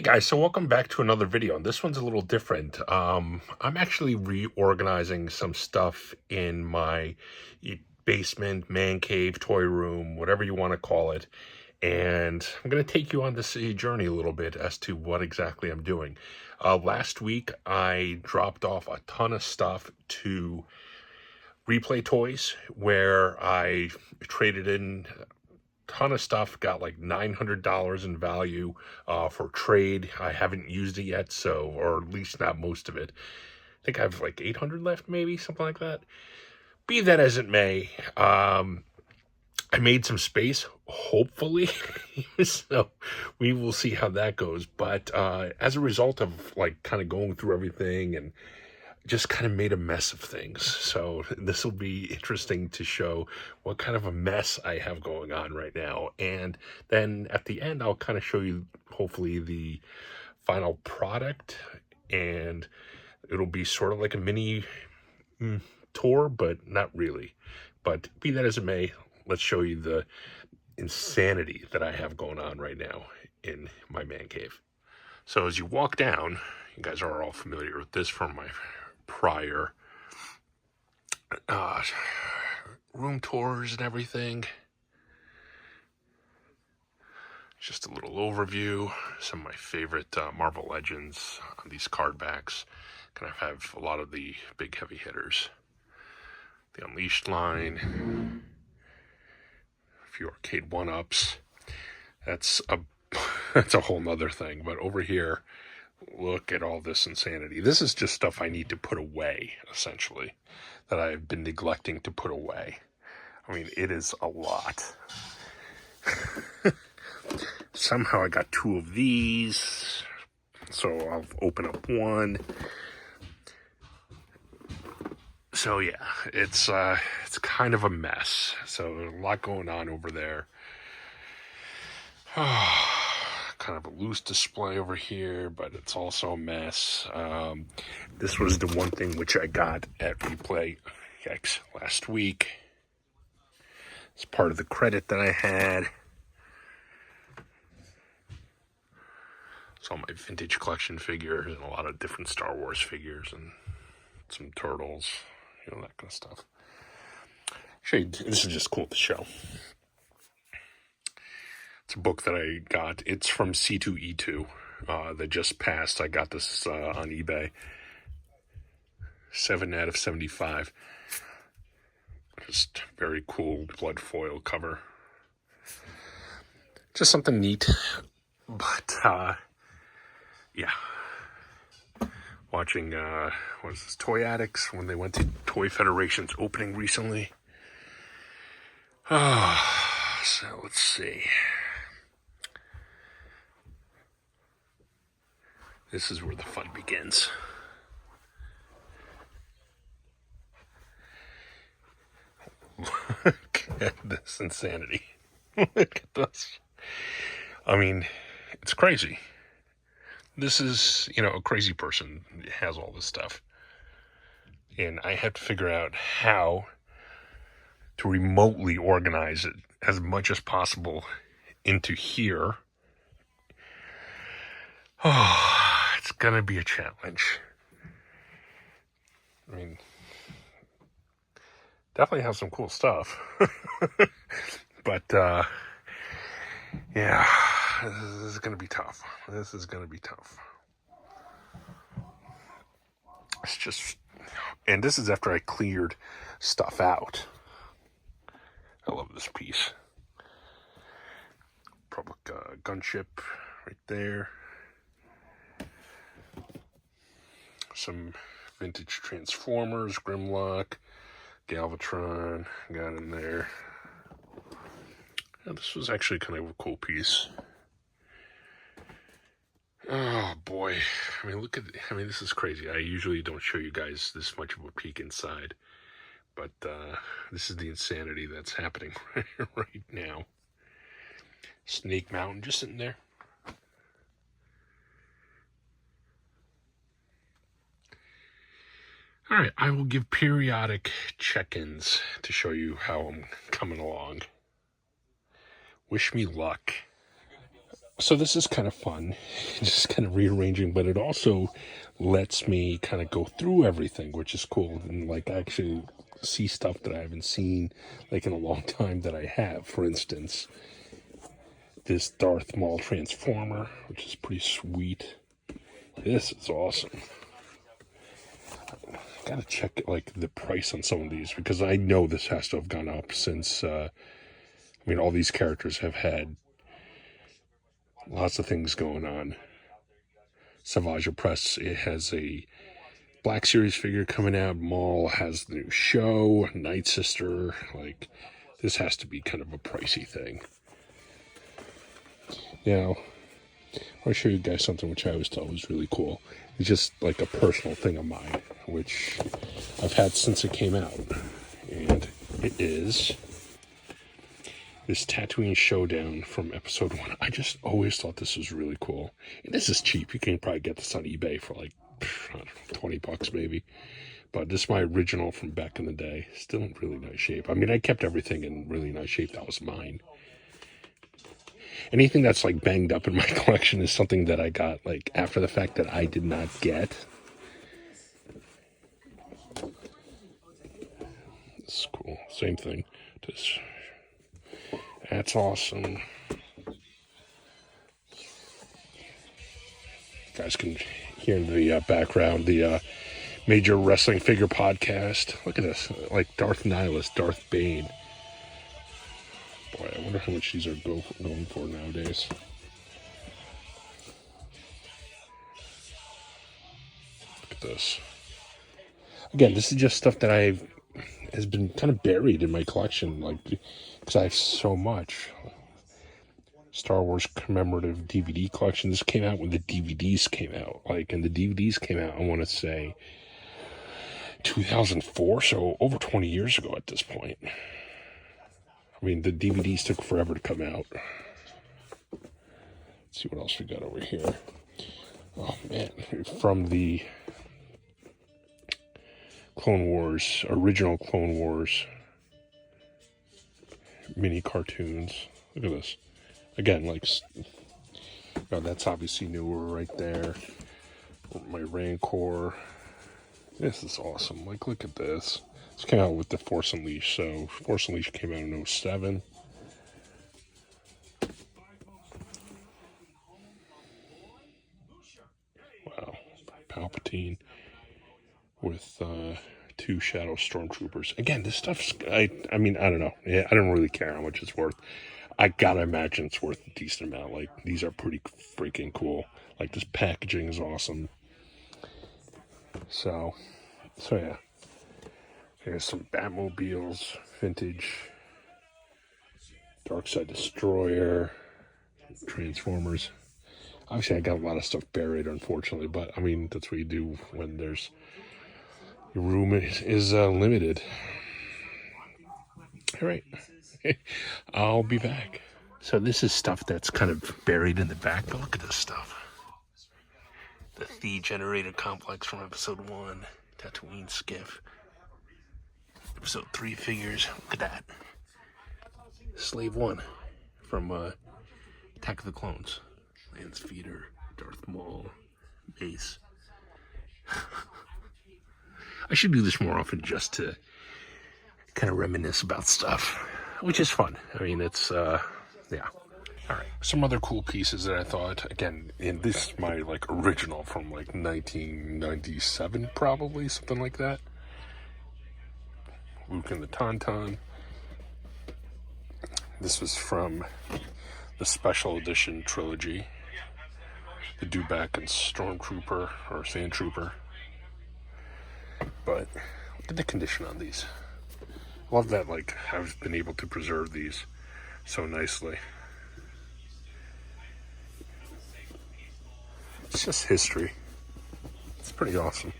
Guys, so welcome back to another video, and this one's a little different. I'm actually reorganizing some stuff in my basement, man cave, toy room, whatever you want to call it, and I'm going to take you on this journey a little bit as to what exactly I'm doing. Last week, I dropped off a ton of stuff to Replay Toys, where I traded in ton of stuff, got like $900 in value for trade. I haven't used it yet, so, or at least not most of it. I think I have like 800 left, maybe something like that. Be that as it may, I made some space, hopefully. So we will see how that goes. But as a result of like kind of going through everything and just kind of made a mess of things. So this will be interesting to show what kind of a mess I have going on right now. And then at the end, I'll kind of show you, hopefully, the final product. And it'll be sort of like a mini tour, but not really. But be that as it may, let's show you the insanity that I have going on right now in my man cave. So as you walk down, you guys are all familiar with this from my prior room tours and everything. Just a little overview. Some of my favorite Marvel Legends on these card backs. Kind of have a lot of the big heavy hitters. The Unleashed line. A few arcade one-ups. That's a whole nother thing. But over here, look at all this insanity. This is just stuff I need to put away, essentially, that I've been neglecting to put away. I mean, it is a lot. Somehow I got two of these, so I'll open up one. So yeah, it's kind of a mess. So there's a lot going on over there. Kind of a loose display over here, but it's also a mess. This was the one thing which I got at Replay X last week. It's part of the credit that I had. It's all my vintage collection figures and a lot of different Star Wars figures and some turtles, that kind of stuff. Actually, this is just cool to show. It's a book that I got. It's from C2E2 that just passed. I got this on eBay. 7 out of 75. Just very cool blood foil cover. Just something neat. But, yeah. Watching, what is this, Toy Addicts, when they went to Toy Federation's opening recently. So let's see. This is where the fun begins. Look at this insanity. Look at this. I mean, it's crazy. This is, a crazy person has all this stuff. And I have to figure out how to remotely organize it as much as possible into here. It's gonna be a challenge. I mean, definitely have some cool stuff. But, yeah, this is gonna be tough. This is gonna be tough. It's just, and this is after I cleared stuff out. I love this piece. Public gunship right there. Some vintage Transformers, Grimlock, Galvatron, got in there. Yeah, this was actually kind of a cool piece. Oh boy, this is crazy. I usually don't show you guys this much of a peek inside, but this is the insanity that's happening right now. Snake Mountain just sitting there. All right, I will give periodic check-ins to show you how I'm coming along. Wish me luck. So this is kind of fun, just kind of rearranging, but it also lets me kind of go through everything, which is cool, and like actually see stuff that I haven't seen like in a long time that I have. For instance, this Darth Maul transformer, which is pretty sweet. This is awesome. I gotta check like the price on some of these because I know this has to have gone up since. I mean, all these characters have had lots of things going on. Savage Press, it has a Black Series figure coming out. Maul has the new show. Night Sister. Like, this has to be kind of a pricey thing. Now, I'll show you guys something which I always thought was really cool. It's just like a personal thing of mine, which I've had since it came out. And it is this Tatooine Showdown from episode 1. I just always thought this was really cool. And this is cheap. You can probably get this on eBay for like, I don't know, $20 maybe. But this is my original from back in the day. Still in really nice shape. I mean, I kept everything in really nice shape. That was mine. Anything that's like banged up in my collection is something that I got like after the fact that I did not get. This is cool. Same thing. Just, that's awesome. You guys can hear in the background the Major Wrestling Figure Podcast. Look at this. Like Darth Nihilus, Darth Bane. Boy, I wonder how much these are going for nowadays. Look at this. Again, this is just stuff that has been kind of buried in my collection, like because I have so much. Star Wars commemorative DVD collection. This came out when the DVDs came out, and the DVDs came out, I want to say 2004, so over 20 years ago at this point. I mean, the DVDs took forever to come out. Let's see what else we got over here. Oh man, from the Clone Wars, original Clone Wars mini cartoons. Look at this. Again, like, oh, that's obviously newer right there. My Rancor. This is awesome. Like, look at this. This came out with the Force Unleashed. So, Force Unleashed came out in 07. Wow. Palpatine with 2 Shadow Stormtroopers. Again, this stuff's, I mean, I don't know. Yeah, I don't really care how much it's worth. I gotta imagine it's worth a decent amount. Like, these are pretty freaking cool. Like, this packaging is awesome. So yeah. There's some Batmobiles, vintage, Darkseid Destroyer, Transformers. Obviously, I got a lot of stuff buried, unfortunately, but I mean, that's what you do when there's your room is limited. All right, I'll be back. So this is stuff that's kind of buried in the back, but look at this stuff. The Generator Complex from Episode 1, Tatooine Skiff. Episode 3 figures. Look at that. Slave 1 from Attack of the Clones. Lance Feeder, Darth Maul, Mace. I should do this more often just to kind of reminisce about stuff, which is fun. I mean, it's, yeah. All right. Some other cool pieces that I thought, again, and this is my, like, original from, like, 1997, probably, something like that. Luke and the Tauntaun. This was from the Special Edition trilogy. The Dewback and Stormtrooper, or Sand Trooper. But, look at the condition on these. Love that, like, I've been able to preserve these so nicely. It's just history. It's pretty awesome.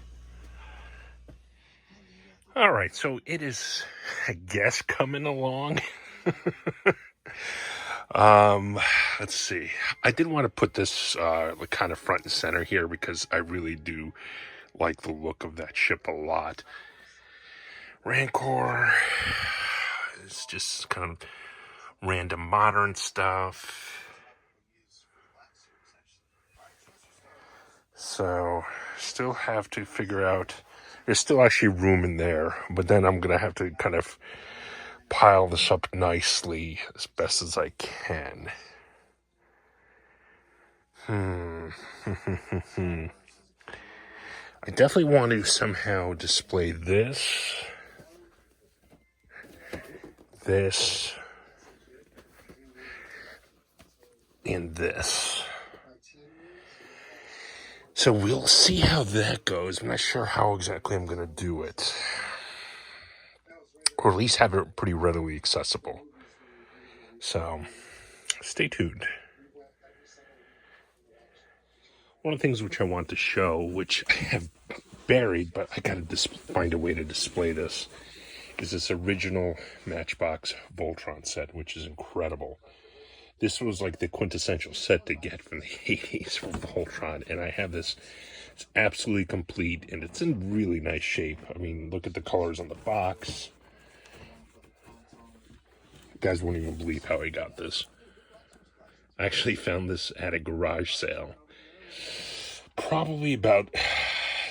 All right, so it is, I guess, coming along. Let's see. I did want to put this kind of front and center here because I really do like the look of that ship a lot. Rancor is just kind of random modern stuff. So, still have to figure out, there's still actually room in there, but then I'm going to have to kind of pile this up nicely as best as I can. I definitely want to somehow display this, and this. So we'll see how that goes. I'm not sure how exactly I'm going to do it. Or at least have it pretty readily accessible. So, stay tuned. One of the things which I want to show, which I have buried, but I gotta find a way to display this, is this original Matchbox Voltron set, which is incredible. This was like the quintessential set to get from the 80s for Voltron, and I have this. It's absolutely complete, and it's in really nice shape. I mean, look at the colors on the box. You guys won't even believe how I got this. I actually found this at a garage sale probably about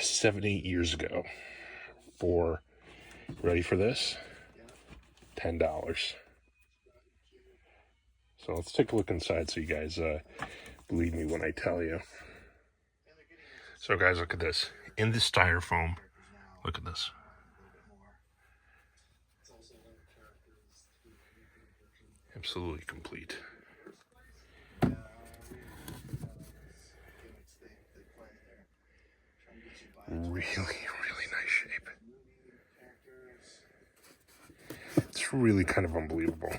7-8 years ago for, ready for this? $10. So let's take a look inside so you guys believe me when I tell you. So guys, look at this. In this styrofoam, look at this. Absolutely complete. Really, really nice shape. It's really kind of unbelievable.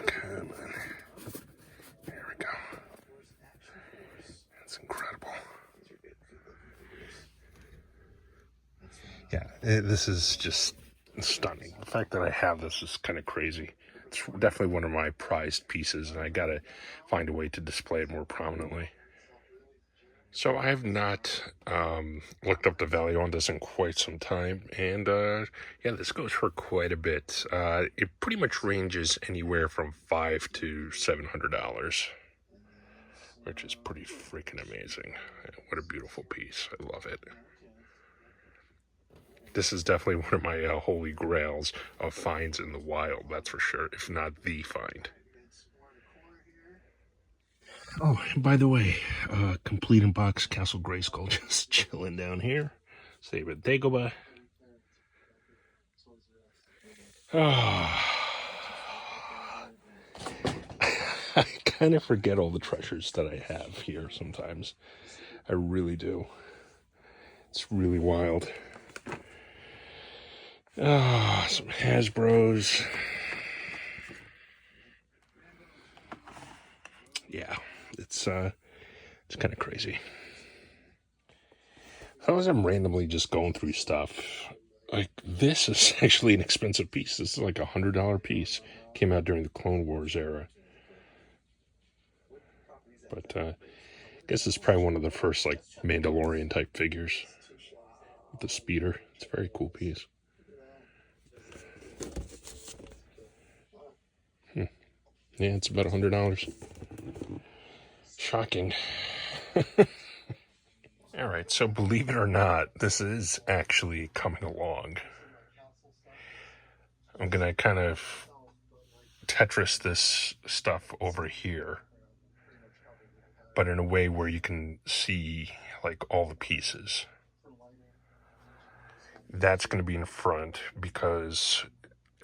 Come on. Here we go. It's incredible. Yeah, this is just stunning. The fact that I have this is kind of crazy. It's definitely one of my prized pieces, and I gotta find a way to display it more prominently. So I have not looked up the value on this in quite some time, and yeah, this goes for quite a bit. It pretty much ranges anywhere from $500 to $700, which is pretty freaking amazing. What a beautiful piece! I love it. This is definitely one of my holy grails of finds in the wild, that's for sure, if not the find. Oh, and by the way, complete in box Castle Grayskull just chilling down here. Save it. Dagobah. Oh. I kind of forget all the treasures that I have here sometimes. I really do. It's really wild. Ah, some Hasbros. Yeah, it's kind of crazy. So as I'm randomly just going through stuff, like this is actually an expensive piece. This is like $100 piece. Came out during the Clone Wars era. But I guess it's probably one of the first like Mandalorian type figures. With the speeder. It's a very cool piece. Yeah, it's about $100. Shocking. All right, so believe it or not, this is actually coming along. I'm going to kind of Tetris this stuff over here, but in a way where you can see like all the pieces. That's going to be in front because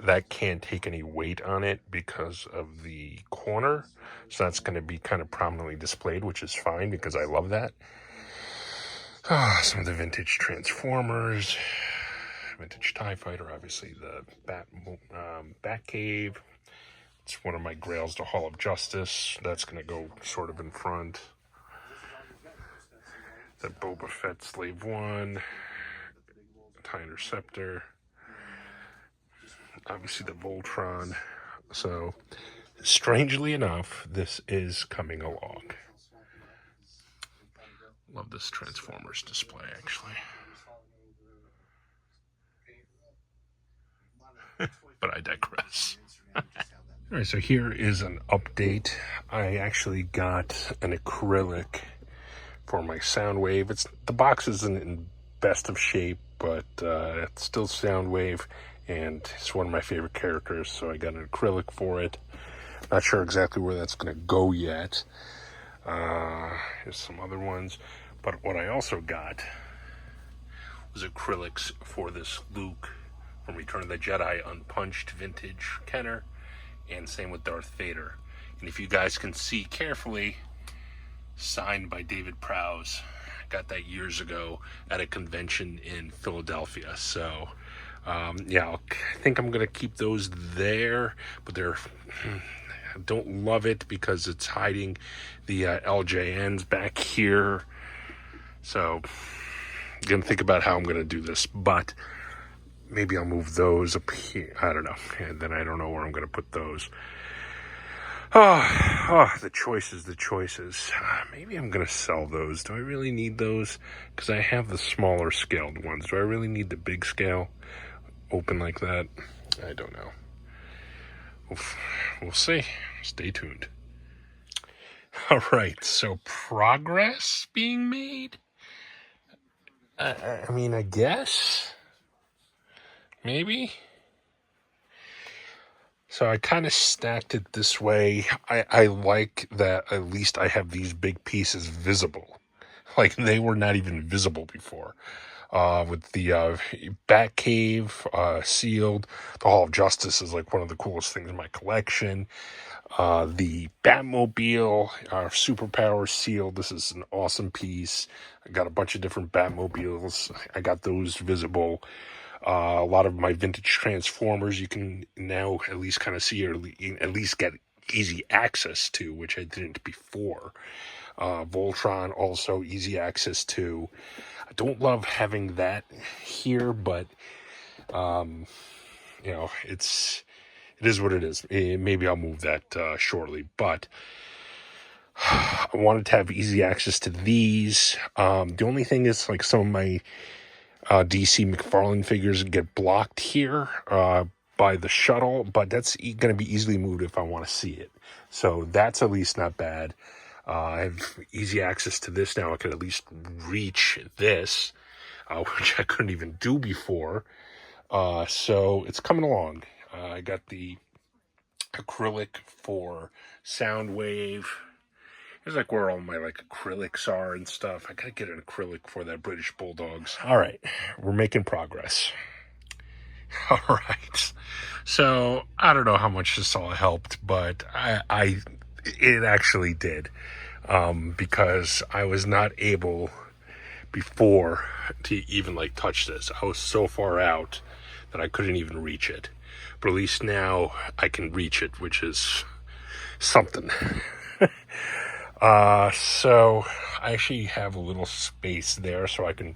that can't take any weight on it because of the corner. So that's going to be kind of prominently displayed, which is fine because I love that. Some of the vintage Transformers, vintage TIE Fighter, obviously the Batcave. It's one of my grails, the Hall of Justice. That's going to go sort of in front. The Boba Fett Slave 1, TIE Interceptor. Obviously the Voltron. So, strangely enough, this is coming along. Love this Transformers display, actually. But I digress. All right, so here is an update. I actually got an acrylic for my Soundwave. The box isn't in best of shape, but it's still Soundwave, and it's one of my favorite characters, so I got an acrylic for it. Not sure exactly where that's going to go yet. Here's some other ones, but what I also got was acrylics for this Luke from Return of the Jedi unpunched vintage Kenner, and same with Darth Vader. And if you guys can see carefully, signed by David Prowse. Got that years ago at a convention in Philadelphia. So, yeah, I think I'm going to keep those there, but I don't love it because it's hiding the LJNs back here. So, I'm going to think about how I'm going to do this, but maybe I'll move those up here. I don't know. And then I don't know where I'm going to put those. The choices. Maybe I'm going to sell those. Do I really need those? Because I have the smaller scaled ones. Do I really need the big scale open like that? I don't know. We'll see. Stay tuned. All right, so progress being made? I mean, I guess. Maybe. So I kind of stacked it this way. I like that at least I have these big pieces visible. Like they were not even visible before. With the Batcave sealed. The Hall of Justice is like one of the coolest things in my collection. The Batmobile, Superpower sealed. This is an awesome piece. I got a bunch of different Batmobiles. I got those visible. A lot of my vintage Transformers you can now at least kind of see, or at least get easy access to, which I didn't before. Voltron also easy access to. I don't love having that here, but it is what it is. Maybe I'll move that shortly, but I wanted to have easy access to these. The only thing is, like, some of my DC McFarlane figures get blocked here by the shuttle, but that's going to be easily moved if I want to see it. So that's at least not bad. I have easy access to this now. I can at least reach this, which I couldn't even do before. So it's coming along. I got the acrylic for Soundwave. Here's like where all my like acrylics are and stuff. I gotta get an acrylic for that British Bulldogs. All right, we're making progress. All right. So I don't know how much this all helped, but it actually did. Because I was not able before to even like touch this. I was so far out that I couldn't even reach it. But at least now I can reach it, which is something. So I actually have a little space there so I can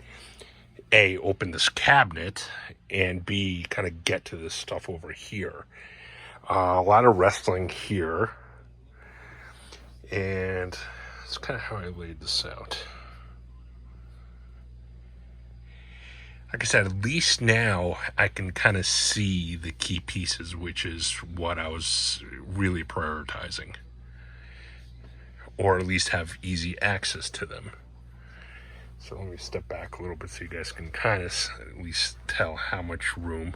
A, open this cabinet, and B, kind of get to this stuff over here. A lot of wrestling here. And that's kind of how I laid this out. Like I said, at least now I can kind of see the key pieces, which is what I was really prioritizing. Or at least have easy access to them. So let me step back a little bit so you guys can kind of at least tell how much room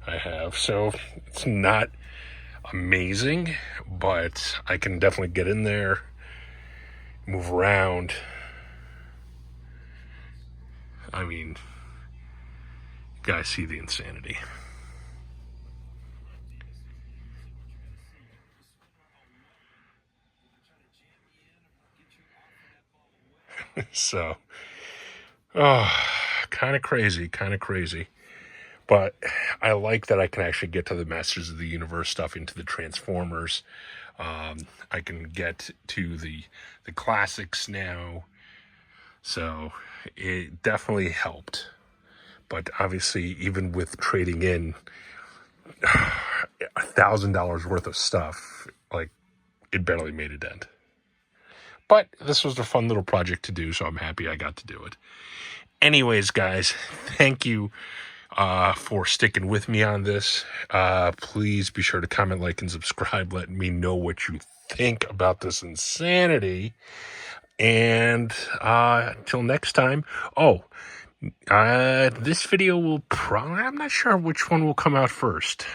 I have. So it's not amazing, but I can definitely get in there, move around. I mean, you guys see the insanity. So, kind of crazy. But I like that I can actually get to the Masters of the Universe stuff, into the Transformers. I can get to the classics now. So it definitely helped. But obviously, even with trading in $1,000 worth of stuff, like, it barely made a dent. But this was a fun little project to do, so I'm happy I got to do it. Anyways, guys, thank you for sticking with me on this. Please be sure to comment, like, and subscribe. Let me know what you think about this insanity. And until next time. Oh, this video will probably, I'm not sure which one will come out first.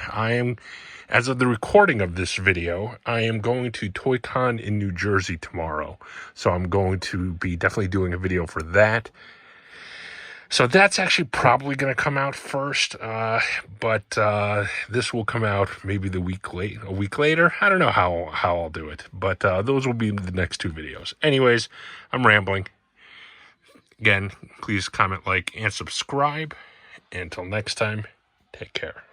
As of the recording of this video, I am going to ToyCon in New Jersey tomorrow. So I'm going to be definitely doing a video for that. So that's actually probably going to come out first, but this will come out maybe a week later. I don't know how I'll do it, but those will be the next two videos. Anyways, I'm rambling. Again, please comment, like, and subscribe. Until next time, take care.